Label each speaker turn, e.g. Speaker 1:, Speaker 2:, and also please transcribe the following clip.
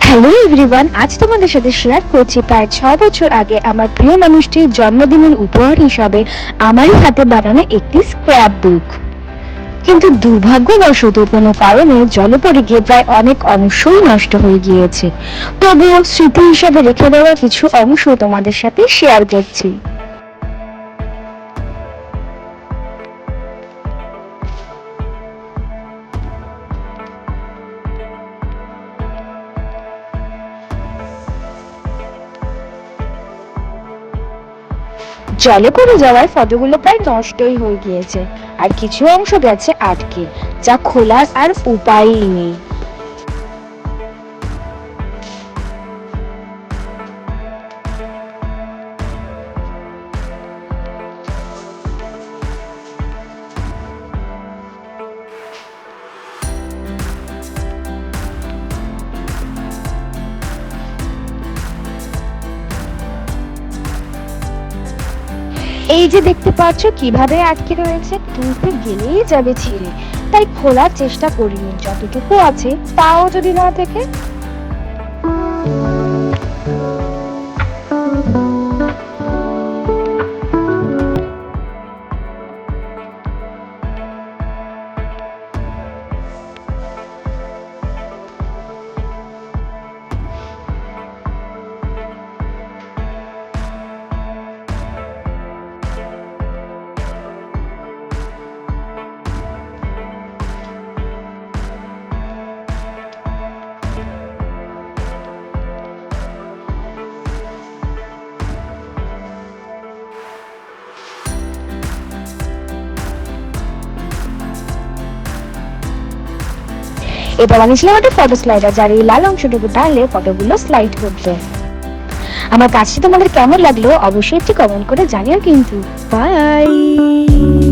Speaker 1: Hello everyone, আজ তোমাদের সাথে শেয়ার করছি প্রায় 6 বছর আগে আমার প্রিয় মানুষটির জন্মদিনের উপহার হিসাবে আমারই হাতে বানানো একটি স্ক্র্যাপ বুক। কিন্তু দুর্ভাগ্যবশত কোনো কারণে জলে পড়ে গিয়ে প্রায় অনেক অংশই নষ্ট হয়ে গিয়েছে। তবুও স্মৃতি হিসাবে রেখে দেওয়া কিছু অংশ তোমাদের সাথে শেয়ার করছি। জলে পড়ে যাওয়ায় ফটোগুলো প্রায় নষ্টই হয়ে গিয়েছে, আর কিছু অংশ গেছে আটকে, যা খোলার আর উপায়ই নেই। এই যে দেখতে পাচ্ছ কিভাবে আটকে রয়েছে, তুলতে গেলেই যাবে ছিঁড়ে, তাই খোলার চেষ্টা করিনি। যতটুকু আছে তাও যদি না থেকে। এবার আনিছিলাম একটা ফটো স্লাইডার, যার এই লাল অংশটুকু টানলে ফটোগুলো স্লাইড করবে। আমার কাজটি তোমাদের কেমন লাগলো অবশ্যই একটি কমেন্ট করে জানিও কিন্তু। বাই।